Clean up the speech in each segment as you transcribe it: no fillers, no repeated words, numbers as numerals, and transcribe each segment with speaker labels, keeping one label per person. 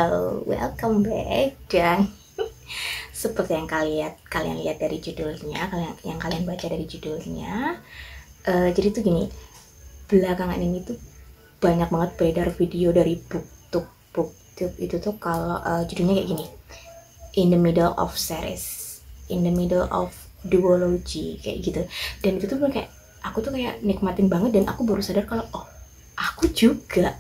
Speaker 1: Halo, welcome back. Dan seperti yang kalian lihat dari judulnya, yang kalian baca dari judulnya, jadi tuh gini, belakangan ini tuh banyak banget beredar video dari BookTube itu tuh kalau judulnya kayak gini, in the middle of series, in the middle of duology, kayak gitu. Dan itu tuh kayak aku tuh kayak nikmatin banget, dan aku baru sadar kalau aku juga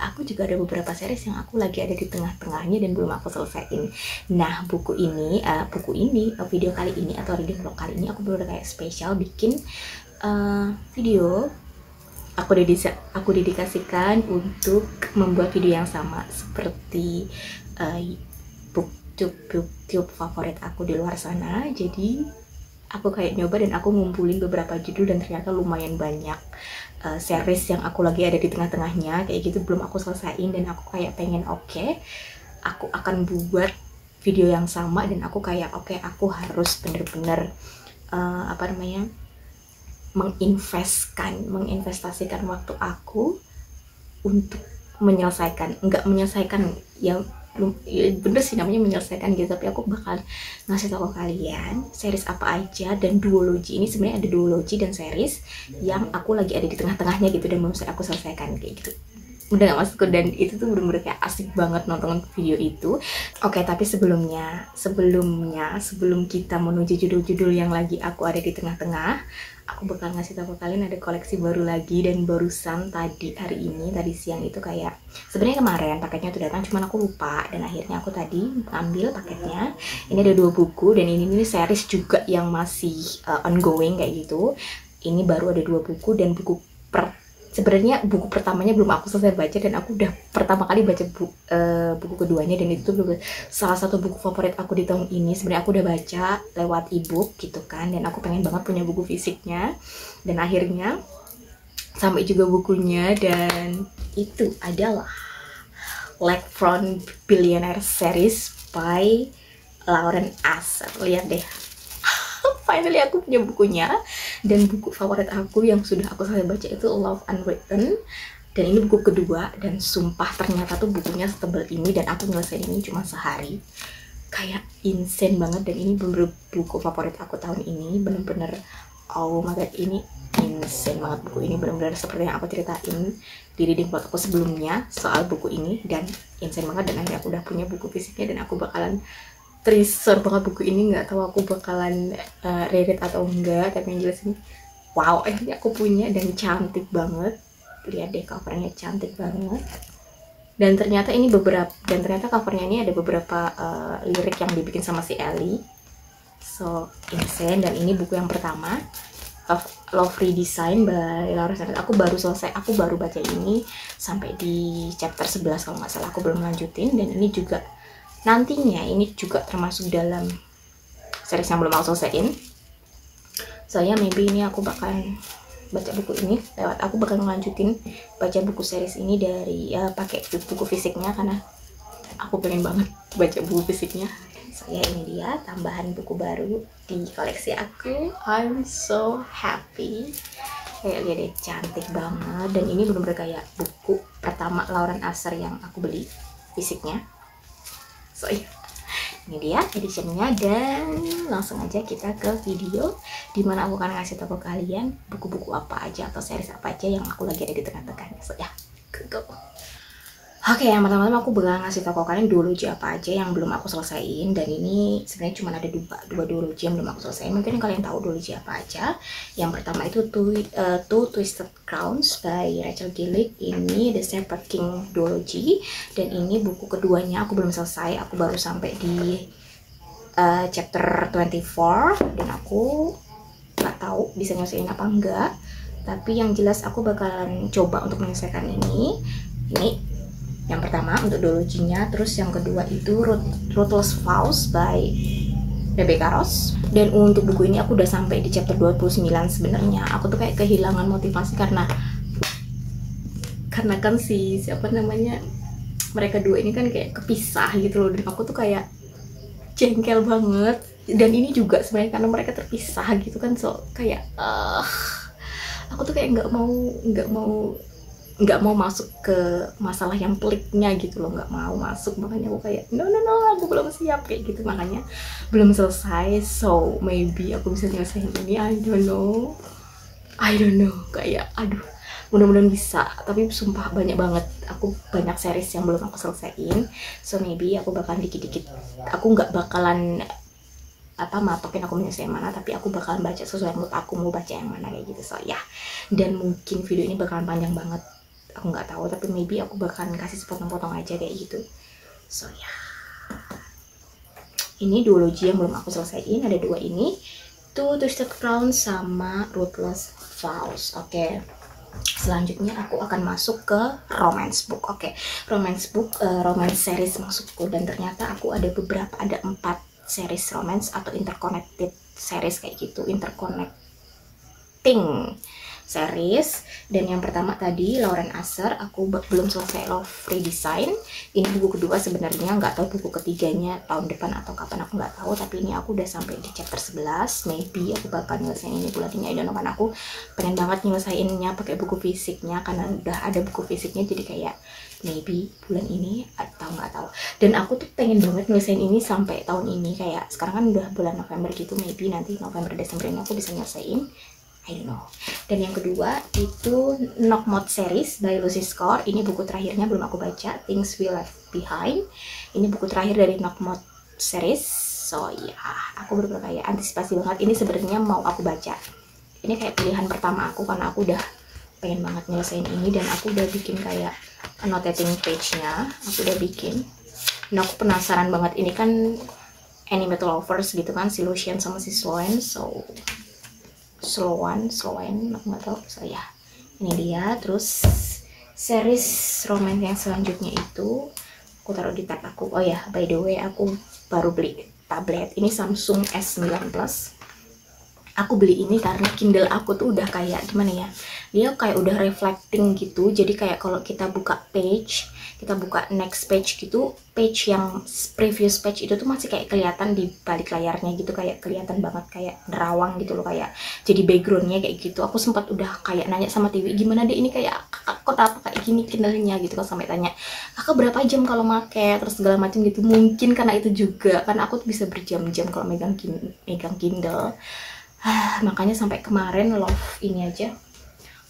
Speaker 1: ada beberapa series yang aku lagi ada di tengah-tengahnya dan belum aku selesaiin. Nah, video kali ini atau reading vlog kali ini aku baru kayak spesial bikin video. Aku dedikasikan untuk membuat video yang sama seperti booktube favorit aku di luar sana. Jadi aku kayak nyoba dan aku ngumpulin beberapa judul, dan ternyata lumayan banyak series yang aku lagi ada di tengah-tengahnya kayak gitu, belum aku selesaiin. Dan aku kayak pengen aku akan buat video yang sama, dan aku kayak aku harus bener-bener menginvestasikan waktu aku untuk nggak menyelesaikan ya, bener sih namanya menyelesaikan gitu, tapi aku bakal ngasih tahu ke kalian series apa aja. Dan duology ini sebenarnya ada duology dan series yang aku lagi ada di tengah-tengahnya gitu, dan belum aku selesaikan kayak gitu. Udah gak maksudku, dan itu tuh bener-bener kayak asik banget nonton video itu. Oke, tapi sebelum kita menuju judul-judul yang lagi aku ada di tengah-tengah, aku bakal ngasih tahu ke kalian ada koleksi baru lagi. Dan barusan tadi siang itu kayak sebenarnya kemarin paketnya tuh datang, cuman aku lupa, dan akhirnya aku tadi ambil paketnya. Ini ada 2 buku, dan ini series juga yang masih ongoing kayak gitu. Ini baru ada 2 buku, dan sebenarnya buku pertamanya belum aku selesai baca, dan aku udah pertama kali baca buku keduanya, dan itu salah satu buku favorit aku di tahun ini. Sebenarnya aku udah baca lewat ebook gitu kan, dan aku pengen banget punya buku fisiknya, dan akhirnya sampai juga bukunya. Dan itu adalah Lakefront Billionaire series by Lauren Asser. Lihat deh, finally aku punya bukunya. Dan buku favorit aku yang sudah aku selesai baca itu Love Unwritten, dan ini buku kedua. Dan sumpah ternyata tuh bukunya setebal ini, dan aku nyelesain ini cuma sehari. Kayak insane banget. Dan ini bener-bener buku favorit aku tahun ini, bener-bener oh my god, ini insane banget. Buku ini bener-bener seperti yang aku ceritain di reading vlog aku sebelumnya soal buku ini, dan insane banget. Dan akhirnya aku udah punya buku fisiknya, dan aku bakalan treasure banget buku ini. Nggak tahu aku bakalan reread atau enggak, tapi yang jelas ini wow, akhirnya aku punya, dan cantik banget. Lihat deh, covernya cantik banget. Dan ternyata covernya ini ada beberapa lirik yang dibikin sama si Ellie, so insane. Dan ini buku yang pertama, Love Redesign by Lauren Asser. Aku baru baca ini sampai di chapter 11 kalau nggak salah, aku belum lanjutin. Dan ini juga nantinya ini juga termasuk dalam series yang belum aku selesaiin. Soalnya maybe ini aku bakalan baca buku ini aku bakal ngelanjutin baca buku series ini dari pakai buku fisiknya, karena aku pengen banget baca buku fisiknya. Soalnya ini dia tambahan buku baru di koleksi aku. I'm so happy. Kayak lihat deh, cantik banget. Dan ini bener-bener kayak buku pertama Lauren Asser yang aku beli fisiknya. So ini dia editionnya, dan langsung aja kita ke video dimana aku akan ngasih tahu ke kalian buku-buku apa aja atau series apa aja yang aku lagi ada di tengah-tengahnya. So ya, go. Oke, yang pertama aku bakal ngasih tahu ke kalian duology apa aja yang belum aku selesaiin. Dan ini sebenarnya cuma ada dua duology yang belum aku selesaiin. Mungkin kalian tahu duology apa aja. Yang pertama itu Two Twisted Crowns by Rachel Gillick. Ini The Serpent King duology, dan ini buku keduanya aku belum selesai. Aku baru sampai di chapter 24, dan aku nggak tahu bisa nyelesain apa enggak. Tapi yang jelas aku bakalan coba untuk menyelesaikan ini yang pertama untuk duology-nya. Terus yang kedua itu Ruthless Vows by Rebecca Ross. Dan untuk buku ini aku udah sampai di chapter 29 sebenarnya. Aku tuh kayak kehilangan motivasi karena kan siapa namanya, mereka dua ini kan kayak kepisah gitu loh, dan aku tuh kayak jengkel banget. Dan ini juga sebenarnya karena mereka terpisah gitu kan, so kayak aku tuh kayak nggak mau nggak mau masuk ke masalah yang peliknya gitu loh, nggak mau masuk. Makanya aku kayak no no no, aku belum siap kayak gitu, makanya belum selesai. So maybe aku bisa nyelesain ini, I don't know, kayak aduh, mudah-mudahan bisa. Tapi sumpah banyak banget, aku banyak series yang belum aku selesaiin. So maybe aku bakalan dikit-dikit, aku nggak bakalan matokin aku menyelesaikan mana, tapi aku bakalan baca sesuai menurut aku mau baca yang mana kayak gitu. So ya, dan mungkin video ini bakalan panjang banget, aku nggak tahu, tapi maybe aku bakalan kasih sepotong-potong aja kayak gitu. So ya, ini duologi yang belum aku selesaiin, ada dua ini, tuh Twisted Crown sama Ruthless Vows. Oke. Selanjutnya aku akan masuk ke romance book. Oke, romance book, romance series maksudku. Dan ternyata aku ada beberapa, ada 4 series romance atau interconnected series kayak gitu, interconnecting series. Dan yang pertama tadi Lauren Asser, aku belum selesai Love Redesign. Ini buku kedua sebenarnya, nggak tahu buku ketiganya tahun depan atau kapan, aku nggak tahu. Tapi ini aku udah sampai di chapter 11, maybe aku bakal nyelesain ini bulan ini. I don't know, kan aku pengen banget nyelesainnya pakai buku fisiknya, karena udah ada buku fisiknya, jadi kayak maybe bulan ini atau nggak tahu. Dan aku tuh pengen banget nyelesain ini sampai tahun ini, kayak sekarang kan udah bulan November gitu, maybe nanti November Desember ini aku bisa nyelesain, I don't know. Dan yang kedua itu Knockmouth series by Lucy Score. Ini buku terakhirnya, belum aku baca, Things We Left Behind. Ini buku terakhir dari Knockmouth series. So ya, aku bener-bener kayak antisipasi banget. Ini sebenarnya mau aku baca. Ini kayak pilihan pertama aku, karena aku udah pengen banget nyelesain ini. Dan aku udah bikin kayak annotating page-nya. Aku udah bikin. Nah, aku penasaran banget. Ini kan anime lovers gitu kan, si Lucian sama si Sloane. So Sloan, aku nggak tahu. So ya, ini dia. Terus series romance yang selanjutnya itu aku taruh di tab aku. Oh ya, by the way, aku baru beli tablet. Ini Samsung S9 Plus. Aku beli ini karena Kindle aku tuh udah kayak gimana ya, dia kayak udah reflecting gitu. Jadi kayak kalau kita buka page, kita buka next page gitu, page yang previous page itu tuh masih kayak kelihatan di balik layarnya gitu, kayak kelihatan banget kayak nerawang gitu loh, kayak jadi backgroundnya kayak gitu. Aku sempat udah kayak nanya sama TV, gimana deh ini kayak kok apa kayak gini Kindle-nya gitu kan, sampai tanya kakak berapa jam kalau make terus segala macam gitu. Mungkin karena itu juga, karena aku tuh bisa berjam-jam kalau megang Kindle. Makanya sampai kemarin Love ini aja,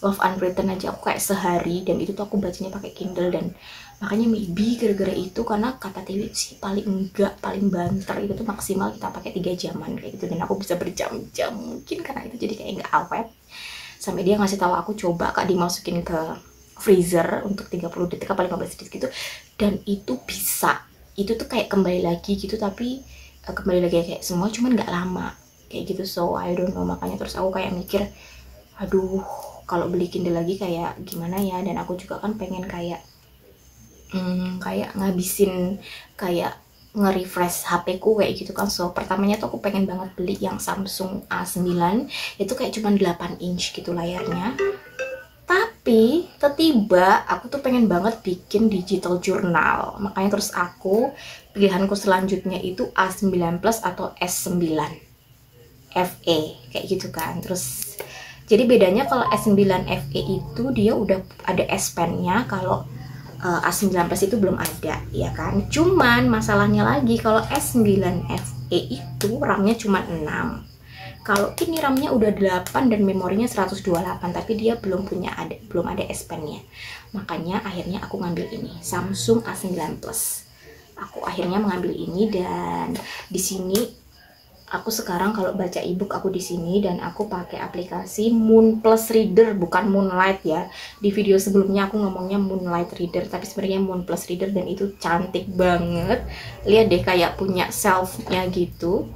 Speaker 1: Love Unwritten aja aku kayak sehari, dan itu tuh aku bacanya pakai Kindle. Dan makanya maybe gara-gara itu, karena kata Tiwi sih paling banter itu tuh maksimal kita pakai 3 jaman kayak gitu, dan aku bisa berjam-jam. Mungkin karena itu jadi kayak nggak awet. Sampai dia ngasih tahu aku, coba kak dimasukin ke freezer untuk 30 detik apa 15 detik gitu, dan itu bisa, itu tuh kayak kembali lagi gitu, tapi kembali lagi kayak semua, cuman nggak lama kayak gitu. So I don't know, makanya terus aku kayak mikir, aduh kalau beli Kindle lagi kayak gimana ya. Dan aku juga kan pengen kayak kayak ngabisin, kayak nge-refresh HP ku kayak gitu kan. So pertamanya tuh aku pengen banget beli yang Samsung A9, itu kayak cuman 8 inch gitu layarnya. Tapi tiba-tiba aku tuh pengen banget bikin digital journal, makanya terus aku pilihanku selanjutnya itu A9 Plus atau S9 FE kayak gitu kan. Terus jadi bedanya kalau S9 FE itu dia udah ada S Pen-nya, kalau A9 Plus itu belum ada ya kan. Cuman masalahnya lagi, kalau S9 FE itu RAM-nya cuma 6. Kalau ini RAM-nya udah 8 dan memorinya 128, tapi dia belum ada S Pen-nya. Makanya akhirnya aku ngambil ini, Samsung A9 Plus. Aku akhirnya mengambil ini, dan di sini aku sekarang kalau baca ebook aku di sini, dan aku pakai aplikasi Moon Plus Reader, bukan Moonlight ya. Di video sebelumnya aku ngomongnya Moonlight Reader, tapi sebenarnya Moon Plus Reader, dan itu cantik banget. Lihat deh, kayak punya shelf-nya gitu,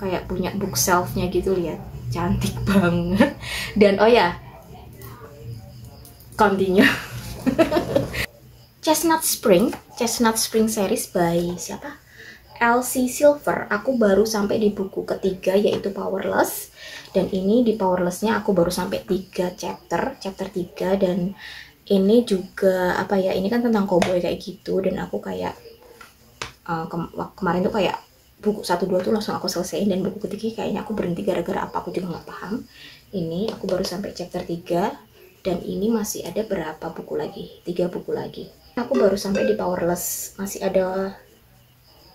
Speaker 1: kayak punya book shelf-nya gitu, lihat. Cantik banget. Dan oh ya, continue. Chestnut Spring series by siapa? LC Silver. Aku baru sampai di buku ketiga, yaitu Powerless. Dan ini di Powerless-nya aku baru sampai 3 chapter 3. Dan ini juga apa ya, ini kan tentang cowboy kayak gitu, dan aku kayak kemarin tuh kayak buku 1-2 tuh langsung aku selesaiin, dan buku ketiga kayaknya aku berhenti gara-gara apa aku juga nggak paham. Ini aku baru sampai chapter 3. Dan ini masih ada berapa buku lagi? 3 buku lagi. Aku baru sampai di Powerless, masih ada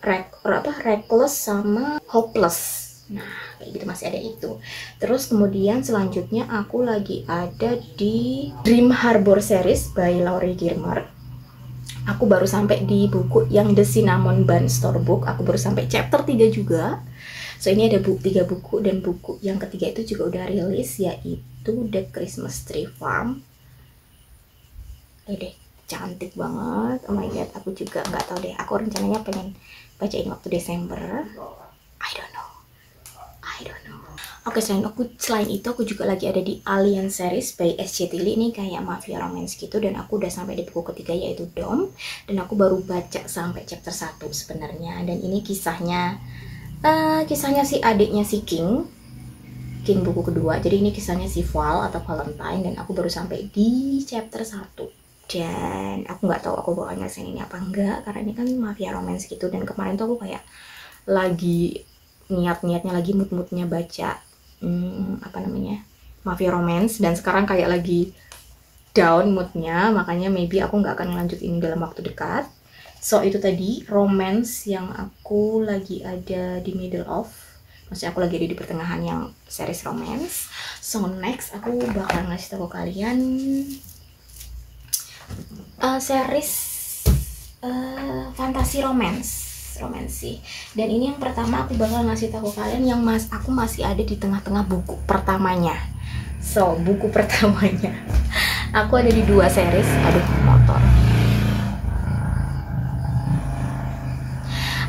Speaker 1: Reckless sama Hopeless. Nah, kayak gitu masih ada itu. Terus kemudian selanjutnya aku lagi ada di Dream Harbor series by Laurie Gilmore. Aku baru sampai di buku yang The Cinnamon Bun Storybook. Aku baru sampai chapter 3 juga. So ini ada 3 buku, dan buku yang ketiga itu juga udah rilis, yaitu The Christmas Tree Farm. Deh, cantik banget. Oh my god, aku juga nggak tahu deh. Aku rencananya pengen bacain waktu Desember. I don't know. Oke, selain itu aku juga lagi ada di Alien series by S.J. Tilly. Ini kayak mafia romance gitu, dan aku udah sampai di buku ketiga yaitu Dom, dan aku baru baca sampai chapter 1 sebenarnya. Dan ini kisahnya si adiknya si King buku kedua. Jadi ini kisahnya si Val atau Valentine, dan aku baru sampai di chapter 1. Dan aku nggak tahu aku bakal nyelesain ini apa enggak, karena ini kan mafia romance gitu. Dan kemarin tuh aku kayak lagi niatnya lagi moodnya baca mafia romance, dan sekarang kayak lagi down moodnya, makanya maybe aku nggak akan lanjut ini dalam waktu dekat. So itu tadi romance yang aku lagi ada di middle of, maksudnya aku lagi ada di pertengahan yang series romance. So next aku bakal ngasih tahu kalian series fantasi romance sih. Dan ini yang pertama aku bakal ngasih tahu kalian yang aku masih ada di tengah-tengah buku pertamanya. So buku pertamanya aku ada di 2 series. Aduh, motor.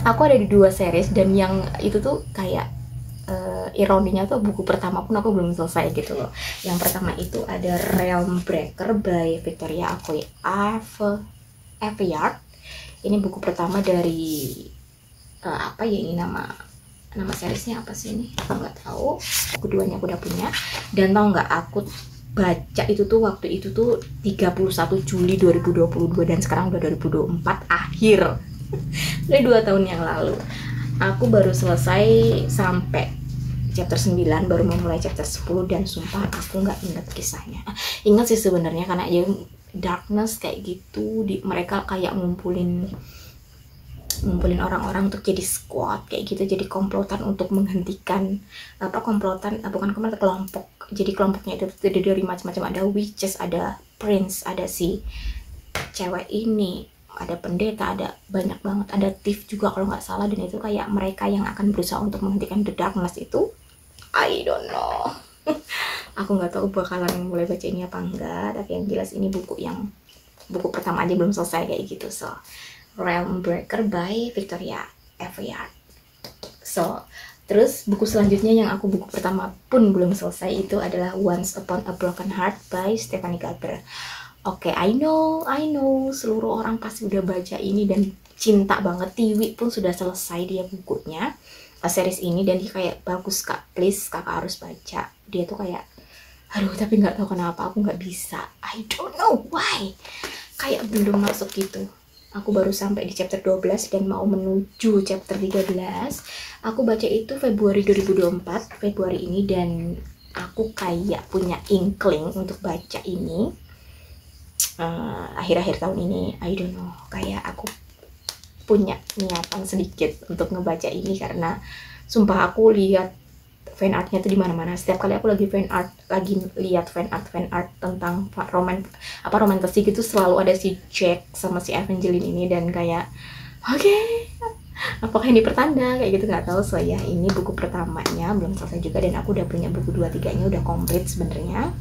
Speaker 1: Aku ada di 2 series, dan yang itu tuh kayak ironinya tuh buku pertama pun aku belum selesai gitu loh. Yang pertama itu ada Realm Breaker by Victoria Aveyard. Ini buku pertama dari apa ya, ini nama seriesnya apa sih ini? Aku nggak tahu. Keduanya aku udah punya. Dan tau nggak, aku baca itu tuh waktu itu tuh 31 Juli 2022, dan sekarang udah 2024 akhir. Dari 2 tahun yang lalu. Aku baru selesai sampai chapter 9, baru memulai chapter 10, dan sumpah aku nggak ingat kisahnya. Ingat sih sebenarnya, karena ya darkness kayak gitu, mereka kayak ngumpulin orang-orang untuk jadi squad kayak gitu, jadi komplotan untuk menghentikan kelompok. Jadi kelompoknya itu terdiri dari macam-macam, ada witches, ada prince, ada si cewek ini, ada pendeta, ada banyak banget, ada thief juga kalau nggak salah. Dan itu kayak mereka yang akan berusaha untuk menghentikan the darkness itu. I don't know. Aku nggak tahu bakalan mulai baca ini apa enggak, tapi yang jelas ini buku pertama aja belum selesai kayak gitu. So Realm Breaker by Victoria Aveyard. So terus buku selanjutnya yang buku pertama pun belum selesai itu adalah Once Upon a Broken Heart by Stephanie Garber. Oke, I know seluruh orang pasti udah baca ini dan cinta banget. Tiwi pun sudah selesai dia bukunya, series ini, dan dia kayak bagus kak, please kakak harus baca. Dia tuh kayak aduh, tapi nggak tahu kenapa aku nggak bisa, I don't know why, kayak belum masuk gitu. Aku baru sampai di chapter 12 dan mau menuju chapter 13. Aku baca itu Februari 2024, Februari ini, dan aku kayak punya inkling untuk baca ini akhir-akhir tahun ini. I don't know, kayak aku punya niatan sedikit untuk ngebaca ini, karena sumpah aku lihat fan artnya tuh di mana-mana. Setiap kali aku lagi lihat fan art tentang romantis gitu, selalu ada si Jack sama si Evangeline ini, dan kayak oke, apakah ini pertanda kayak gitu, nggak tahu. So ya, ini buku pertamanya belum selesai juga, dan aku udah punya buku 2-3-nya udah komplit sebenarnya.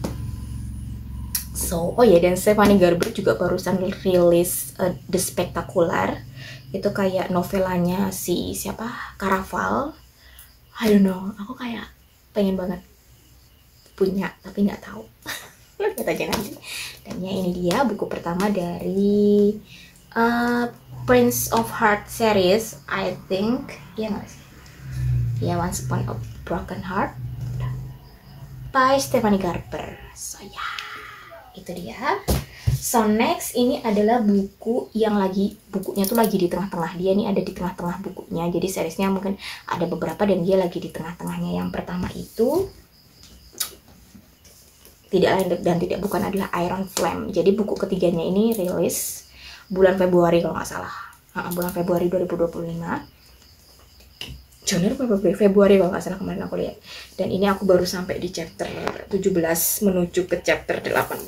Speaker 1: So dan Stephanie Garber juga barusan rilis The Spectacular. Itu kayak novelanya si Caraval. I don't know, aku kayak pengen banget punya, tapi nggak tahu. Lihat aja nanti. Dan ya, ini dia buku pertama dari Prince of Heart series, I think. Iya nggak sih? Ya, Once Upon a Broken Heart by Stephanie Garber. So ya, itu dia. So next, ini adalah buku yang bukunya tuh lagi di tengah-tengah. Dia nih ada di tengah-tengah bukunya. Jadi seriesnya mungkin ada beberapa dan dia lagi di tengah-tengahnya. Yang pertama itu tidak lain dan tidak bukan adalah Iron Flame. Jadi buku ketiganya ini rilis bulan Februari kalau nggak salah. Bulan Februari 2025. Januari Februari kalau nggak salah kemarin aku lihat. Dan ini aku baru sampai di chapter 17 menuju ke chapter 18.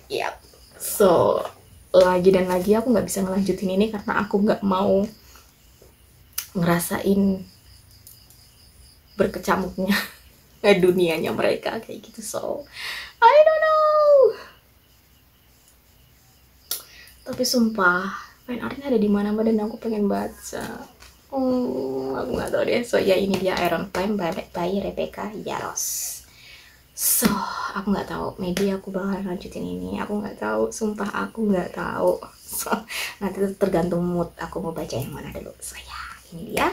Speaker 1: Yap. So, lagi dan lagi aku nggak bisa ngelanjutin ini karena aku nggak mau ngerasain berkecamuknya dunianya mereka kayak gitu. So, I don't know. Tapi sumpah, fanartnya ada di mana-mana dan aku pengen baca. Aku nggak tahu deh. So ya, ini dia Iron Flame by Rebecca Yarros. So aku nggak tahu, maybe aku bakal lanjutin ini, aku nggak tahu, sumpah aku nggak tahu. So nanti tergantung mood aku mau baca yang mana dulu. So ya, ini dia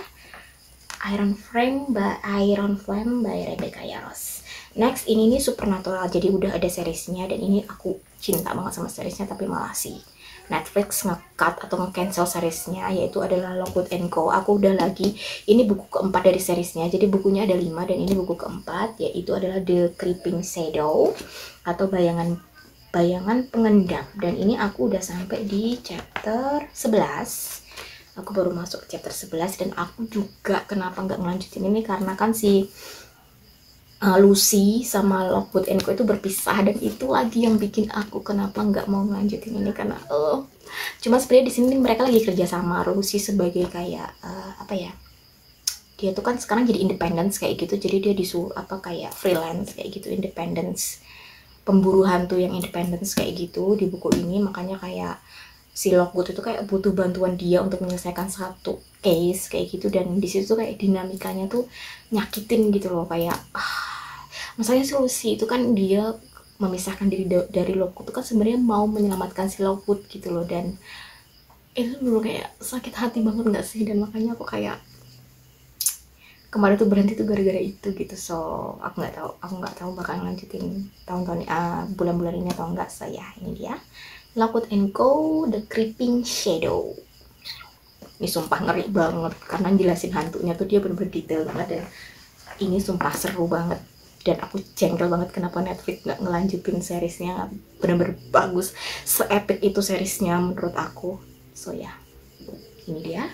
Speaker 1: Iron Flame by Rebecca Yarros. Next, ini nih Supernatural, jadi udah ada seriesnya dan ini aku cinta banget sama seriesnya, tapi malah sih Netflix nge-cut atau nge-cancel seriesnya, yaitu adalah Lockwood and Co. Aku udah lagi, ini buku keempat dari seriesnya, jadi bukunya ada 5 dan ini buku keempat, yaitu adalah The Creeping Shadow atau bayangan pengendap. Dan ini aku udah sampai di chapter 11. Aku baru masuk ke chapter 11 dan aku juga kenapa nggak ngelanjutin ini karena kan si Lucy sama Lockwood and Co itu berpisah, dan itu lagi yang bikin aku kenapa nggak mau ngelanjutin ini karena cuma sebenarnya di sini mereka lagi kerja sama. Lucy sebagai kayak apa ya, dia tuh kan sekarang jadi independence kayak gitu, jadi dia disuruh apa kayak freelance kayak gitu, independence, pemburu hantu yang independence kayak gitu di buku ini. Makanya kayak si Lockwood itu kayak butuh bantuan dia untuk menyelesaikan satu case kayak gitu, dan di situ tuh kayak dinamikanya tuh nyakitin gitu loh, kayak masalahnya si Lucy itu kan dia memisahkan diri dari Lockwood itu kan sebenarnya mau menyelamatkan si Lockwood gitu loh, dan itu dulu kayak sakit hati banget nggak sih, dan makanya aku kayak kemarin tuh berhenti tuh gara-gara itu gitu. So aku nggak tahu bakal lanjutin tahun-tahun bulan-bulan ini atau enggak. Saya ini dia Lockwood and Co The Creeping Shadow. Ini sumpah ngeri banget karena jelasin hantunya tuh dia bener-bener detail banget, dan ini sumpah seru banget. Dan aku jengkel banget kenapa Netflix nggak ngelanjutin seriesnya, bener-bener bagus, se-epic itu seriesnya menurut aku. So ya, ini dia.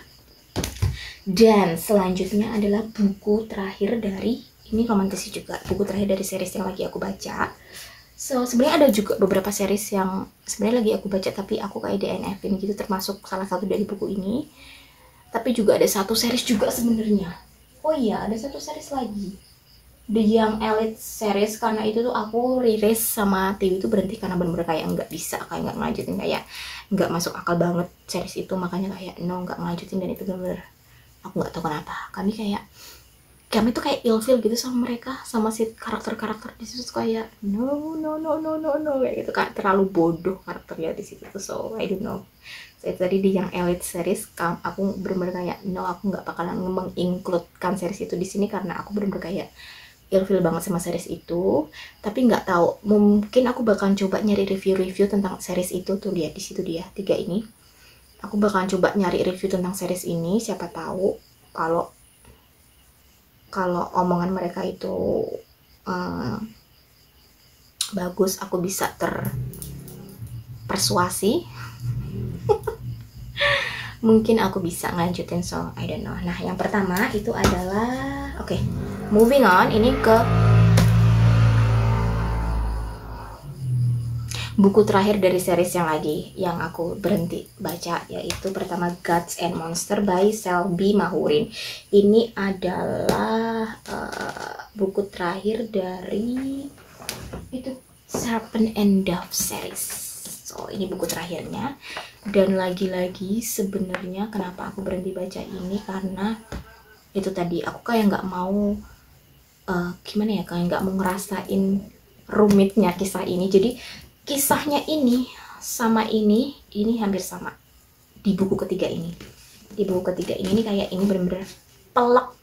Speaker 1: Dan selanjutnya adalah buku terakhir dari, ini romantis juga, buku terakhir dari series yang lagi aku baca. So sebenarnya ada juga beberapa series yang sebenarnya lagi aku baca tapi aku kayak DNF-in gitu, termasuk salah satu dari buku ini. Tapi juga ada satu series juga sebenarnya. Oh iya, ada satu series lagi, The Young Elite series, karena itu tuh aku rilis sama TV itu berhenti karena bener-bener kayak nggak bisa, kayak nggak ngelanjutin, kayak nggak masuk akal banget series itu, makanya kayak nggak ngelanjutin. Dan itu bener-bener aku nggak tahu kenapa kami tuh kayak ilfeel gitu sama mereka, sama si karakter-karakter di situ tuh kayak no kayak gitu, kayak terlalu bodoh karakternya di situ tuh. So I don't know. Saya tadi di yang Elite series aku bener-bener kayak aku nggak bakalan mengincludekan series itu di sini karena aku bener-bener kayak ilfeel banget sama series itu. Tapi nggak tahu, mungkin aku bakalan coba nyari review tentang series itu. Tuh lihat di situ dia 3 ini. Aku bakalan coba nyari review tentang series ini, siapa tahu kalau omongan mereka itu bagus, aku bisa terpersuasi. Mungkin aku bisa ngelanjutin, so I don't know. Nah, yang pertama itu adalah moving on, ini ke buku terakhir dari series yang aku berhenti baca, yaitu pertama Gods and Monster by Selby Mahurin. Ini adalah buku terakhir dari itu Serpent and Dove series. So ini buku terakhirnya, dan lagi-lagi sebenarnya kenapa aku berhenti baca ini karena itu tadi, aku kayak nggak mau kayak nggak mau ngerasain rumitnya kisah ini. Jadi kisahnya ini sama ini hampir sama di buku ketiga ini. Di buku ketiga ini kayak ini bener-bener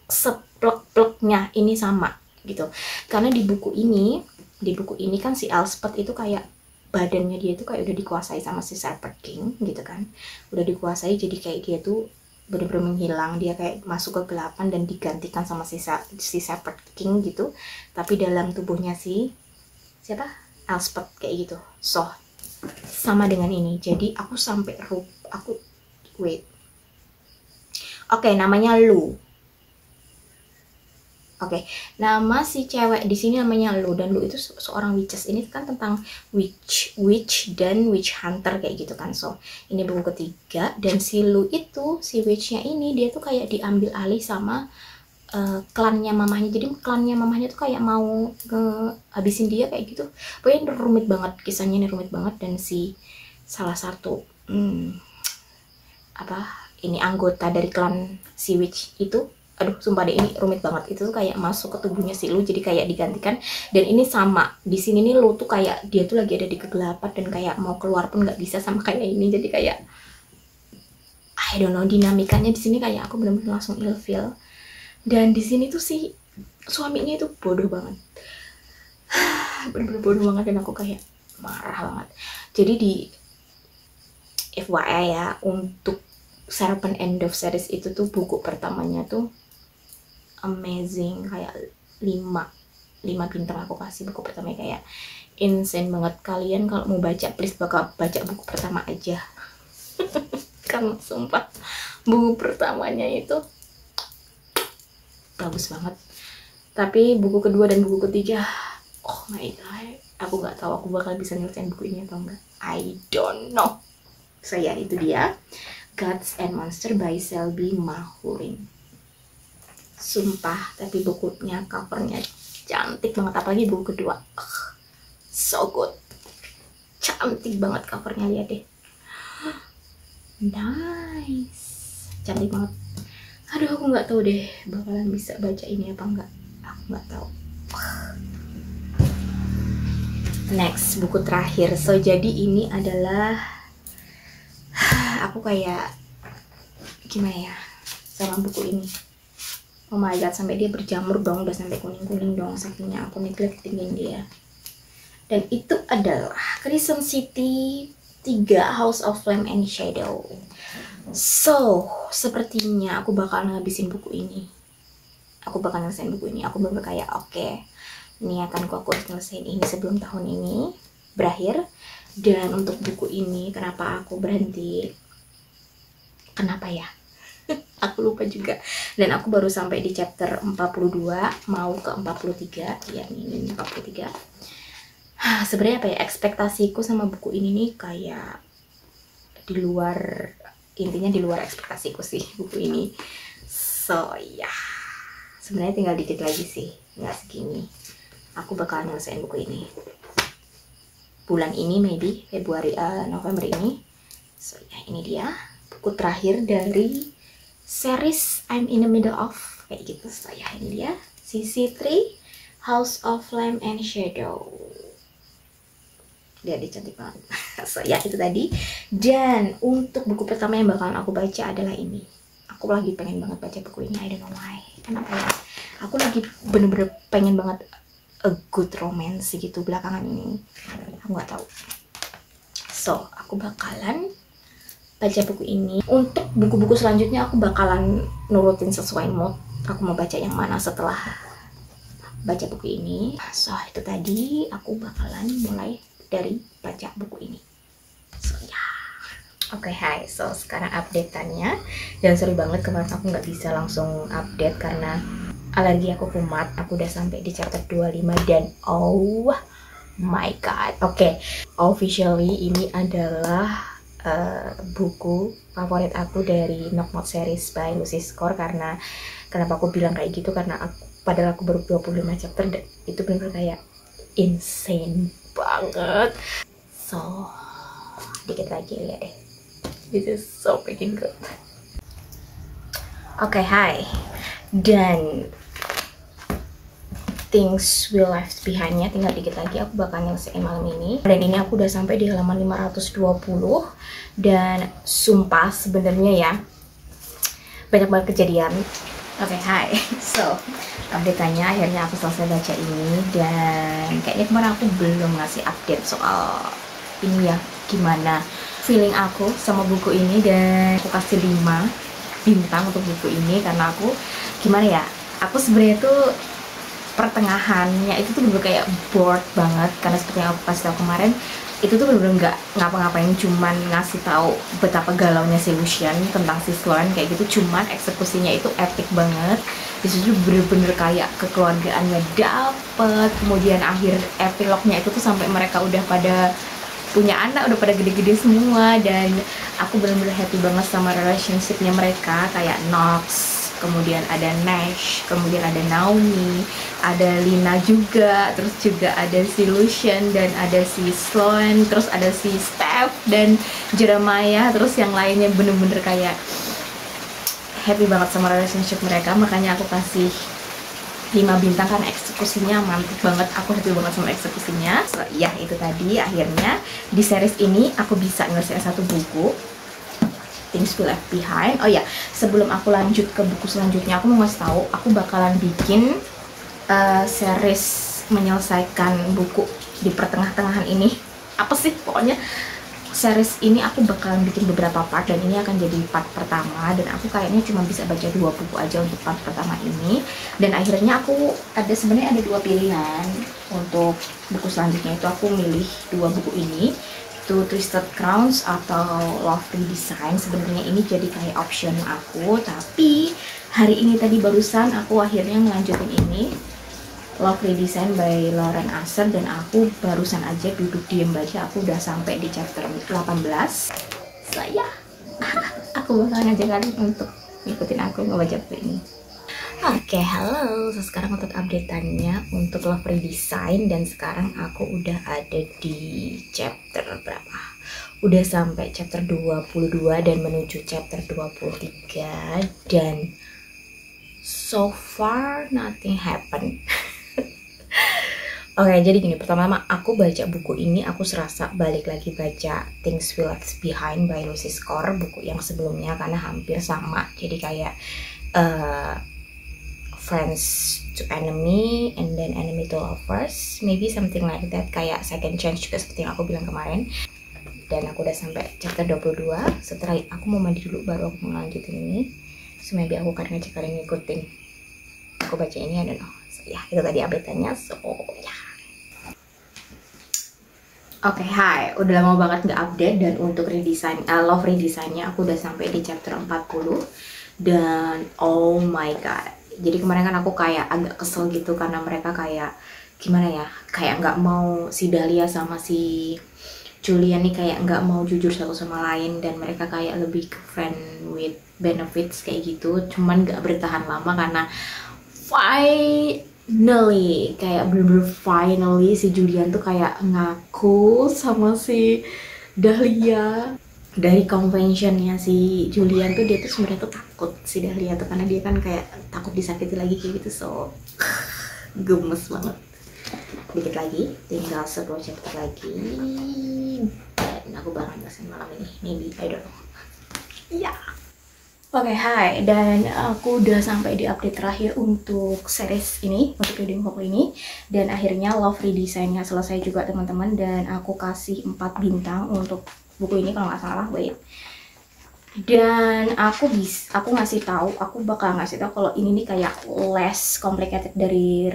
Speaker 1: seplek-pleknya ini sama gitu. Karena di buku ini kan si Elspeth itu kayak badannya dia tuh kayak udah dikuasai sama si Serpent King gitu kan. Udah dikuasai, jadi kayak dia tuh bener-bener menghilang, dia kayak masuk kegelapan dan digantikan sama si Serpent King gitu. Tapi dalam tubuhnya si siapa, Elspeth kayak gitu. So sama dengan ini, jadi aku sampai wait, oke, namanya Lu. Oke, nama si cewek di sini namanya Lu, dan Lu itu seorang witches. Ini kan tentang witch dan witch hunter kayak gitu kan. So ini buku ketiga, dan si Lu itu, si witchnya ini, dia tuh kayak diambil alih sama klannya mamahnya. Jadi klannya mamahnya tuh kayak mau habisin dia kayak gitu. Pokoknya ini rumit banget, kisahnya ini rumit banget. Dan si salah satu ini anggota dari klan si witch itu, aduh sumpah deh ini rumit banget, itu tuh kayak masuk ke tubuhnya si Lu, jadi kayak digantikan. Dan ini sama di sini nih, Lu tuh kayak dia tuh lagi ada di kegelapan dan kayak mau keluar pun nggak bisa, sama kayak ini. Jadi kayak I don't know, dinamikanya di sini kayak aku bener-bener langsung ilfeel. Dan di sini tuh si suaminya itu bodoh banget, bener-bener bodoh banget, dan aku kayak marah banget. Jadi di FYI ya, untuk Serpent End of Series itu tuh buku pertamanya tuh amazing, kayak 5 bintang aku kasih. Buku pertamanya kayak insane banget. Kalian kalau mau baca, please baca buku pertama aja. Karena sumpah buku pertamanya itu bagus banget. Tapi buku kedua dan buku ketiga, oh my god, aku nggak tahu aku bakal bisa nyelesain buku ini atau enggak. I don't know. So ya, itu dia Gods and Monster by Selby Mahurin. Sumpah, tapi bukunya, covernya cantik banget, apalagi buku kedua. So good. Cantik banget covernya, lihat deh. Nice. Cantik banget. Aduh, aku nggak tahu deh bakalan bisa baca ini apa enggak. Aku nggak tahu. Next, buku terakhir. So, jadi ini adalah aku kayak gimana ya sama buku ini. Oh my god, sampai dia berjamur dong, udah sampai kuning-kuning dong, sakingnya aku neglectingin dia. Dan itu adalah Crescent City 3 House of Flame and Shadow. So, sepertinya aku bakal ngabisin buku ini. Aku bakal nyelesain buku ini. Aku bener kayak oke, niatanku aku harus nyelesain ini sebelum tahun ini berakhir. Dan untuk buku ini, kenapa aku berhenti? Kenapa ya? Aku lupa juga. Dan aku baru sampai di chapter 42, mau ke 43. Ya, ini 43. Sebenarnya apa ya, ekspektasiku sama buku ini nih kayak di luar, intinya di luar ekspektasiku sih buku ini. So ya, sebenarnya tinggal dikit lagi sih, nggak segini. Aku bakal nyelesain buku ini bulan ini, maybe Februari, November ini. So ya, ini dia buku terakhir dari series I'm in the middle of, kayak gitu. So ya, ini dia CC3 House of Flame and Shadow. Dia cantik banget. So ya, itu tadi. Dan untuk buku pertama yang bakalan aku baca adalah ini. Aku lagi pengen banget baca buku ini, I don't know why. Kenapa ya? Aku lagi bener-bener pengen banget a good romance gitu belakangan ini. Aku nggak tahu. So, aku bakalan baca buku ini. Untuk buku-buku selanjutnya aku bakalan nurutin sesuai mood. Aku mau baca yang mana setelah baca buku ini. So, itu tadi aku bakalan mulai dari baca buku ini. So, ya. Oke, hai. So, sekarang update-annya. Dan sorry banget kemarin aku nggak bisa langsung update karena alergi aku kumat. Aku udah sampai di chapter 25 dan oh my god. Oke, officially ini adalah buku favorit aku dari Knock Not series by Lucy Score. Karena kenapa aku bilang kayak gitu, karena padahal aku baru 25 chapter dan itu bener-bener kayak insane banget. So, dikit lagi, lihat deh. This is so freaking good. Oke, hai. Dan things will left behind-nya tinggal dikit lagi, aku bakal nyelesain malam ini. Dan ini aku udah sampai di halaman 520. Dan sumpah sebenarnya ya banyak banget kejadian. Oke, hai. So, update-nya akhirnya aku selesai baca ini. Dan kayaknya kemarin aku belum ngasih update soal ini ya, gimana feeling aku sama buku ini. Dan aku kasih 5 bintang untuk buku ini karena aku gimana ya, aku sebenarnya tuh pertengahannya itu tuh bener kayak bored banget, karena seperti yang aku kasih tahu kemarin, itu tuh bener-bener nggak ngapa-ngapain, cuman ngasih tahu betapa galaunya si Lucian tentang si Sloane kayak gitu. Cuman eksekusinya itu epic banget. Disitu bener-bener kayak kekeluargaannya dapet, kemudian akhir epilognya itu tuh sampai mereka udah pada punya anak, udah pada gede-gede semua, dan aku bener-bener happy banget sama relationshipnya mereka. Kayak Knox, kemudian ada Nash, kemudian ada Naomi, ada Lina juga, terus juga ada si Lucian, dan ada si Sloane, terus ada si Steph dan Jeremiah, terus yang lainnya. Bener-bener kayak happy banget sama relationship mereka, makanya aku kasih 5 bintang karena eksekusinya mantap banget. Aku happy banget sama eksekusinya. So, ya itu tadi, akhirnya di series ini aku bisa nyelesain satu buku, Things We Left Behind. Oh ya, sebelum aku lanjut ke buku selanjutnya, aku mau ngasih tahu aku bakalan bikin series menyelesaikan buku di pertengah-tengahan ini. Apa sih pokoknya series ini aku bakalan bikin beberapa part, dan ini akan jadi part pertama, dan aku kayaknya cuma bisa baca 2 buku aja untuk part pertama ini. Dan akhirnya aku sebenarnya ada 2 pilihan untuk buku selanjutnya. Itu aku milih 2 buku ini, itu Twisted Crowns atau Love Redesign. Sebenarnya ini jadi kayak option aku, tapi hari ini tadi barusan aku akhirnya ngelanjutin ini, Love Redesign by Lauren Asher, dan aku barusan aja duduk diem baca. Aku udah sampai di chapter 18. Saya aku bakal ngajak kalian untuk ngikutin aku ngebaca buku ini. Oke, halo. So, sekarang untuk update-annya untuk Love Redesign, dan sekarang aku udah ada di chapter berapa? Udah sampai chapter 22 dan menuju chapter 23, dan so far nothing happened. Oke, jadi gini, pertama aku baca buku ini, aku serasa balik lagi baca Things We Left Behind by Lucy Score, buku yang sebelumnya, karena hampir sama. Jadi kayak friends to enemy, and then enemy to lovers, maybe something like that, kayak second chance juga seperti yang aku bilang kemarin. Dan aku udah sampai chapter 22, setelah aku mau mandi dulu baru aku mau lanjutin ini. So maybe aku akan ngajak kalian ngikutin aku baca ini, I don't know. So ya, itu tadi update-nya, so ya. Oke, hai, udah lama banget nggak update, dan untuk redesign, Love Redesign-nya aku udah sampai di chapter 40, dan oh my god. Jadi kemarin kan aku kayak agak kesel gitu, karena mereka kayak, gimana ya, kayak nggak mau, si Dahlia sama si Julian nih kayak nggak mau jujur satu sama lain, dan mereka kayak lebih ke friend with benefits kayak gitu. Cuman nggak bertahan lama, karena finally, kayak bener-bener finally si Julian tuh kayak ngaku sama si Dahlia. Dari conventionnya si Julian tuh, dia tuh sebenarnya tuh takut si Dahlia tuh, karena dia kan kayak takut disakiti lagi kayak gitu. So gemes banget. Dikit lagi, tinggal 10 chapter lagi, dan aku bakal ngelesain malam ini, maybe, I don't know. Ya. Oke, hai, dan aku udah sampai di update terakhir untuk series ini, untuk reading buku ini, dan akhirnya Love Redesign-nya selesai juga teman-teman, dan aku kasih 4 bintang untuk buku ini kalau nggak salah, wait. Dan aku ngasih tahu, aku bakal ngasih tahu kalau ini nih kayak less complicated dari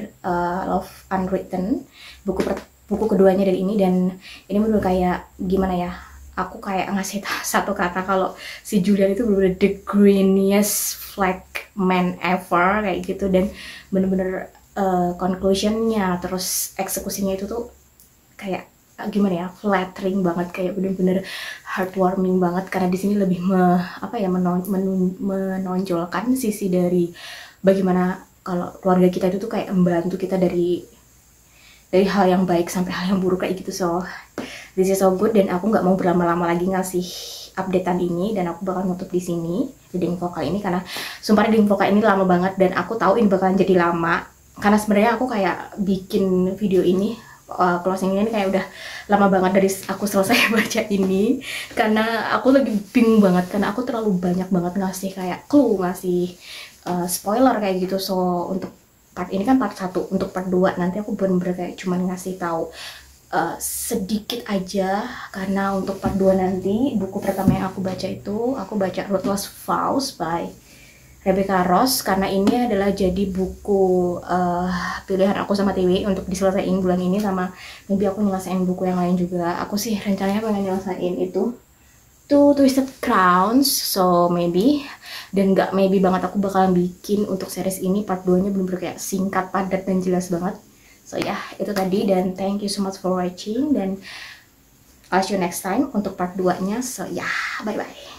Speaker 1: Love Unwritten, buku keduanya dari ini. Dan ini bener kayak gimana ya, aku kayak ngasih satu kata kalau si Julian itu bener-bener the greeniest flag man ever kayak gitu. Dan bener-bener conclusionnya terus eksekusinya itu tuh kayak gimana ya, flattering banget, kayak bener-bener heartwarming banget, karena di sini lebih menonjolkan sisi dari bagaimana kalau keluarga kita itu tuh kayak membantu kita dari hal yang baik sampai hal yang buruk kayak gitu. So this is so good, dan aku nggak mau berlama-lama lagi ngasih updatean ini, dan aku bakal nutup di sini reading vokal ini, karena sumpah reading vokal ini lama banget, dan aku tahu ini bakalan jadi lama, karena sebenarnya aku kayak bikin video ini closing ini kayak udah lama banget dari aku selesai baca ini, karena aku lagi bingung banget, karena aku terlalu banyak banget ngasih kayak clue, ngasih spoiler kayak gitu. So untuk part ini kan part 1, untuk part 2 nanti aku bener-bener kayak cuman ngasih tahu sedikit aja, karena untuk part 2 nanti buku pertama yang aku baca itu, aku baca Ruthless Vows by Rebecca Ross, karena ini adalah jadi buku pilihan aku sama Tiwi untuk diselesaikan bulan ini, sama maybe aku nyelesain buku yang lain juga. Aku sih rencananya pengen nyelesain itu Two Twisted Crowns, so maybe, dan nggak maybe banget, aku bakalan bikin untuk series ini part 2 nya bener-bener kayak singkat, padat, dan jelas banget. So ya, itu tadi, dan thank you so much for watching, dan I'll see you next time untuk part 2 nya. So ya, bye bye.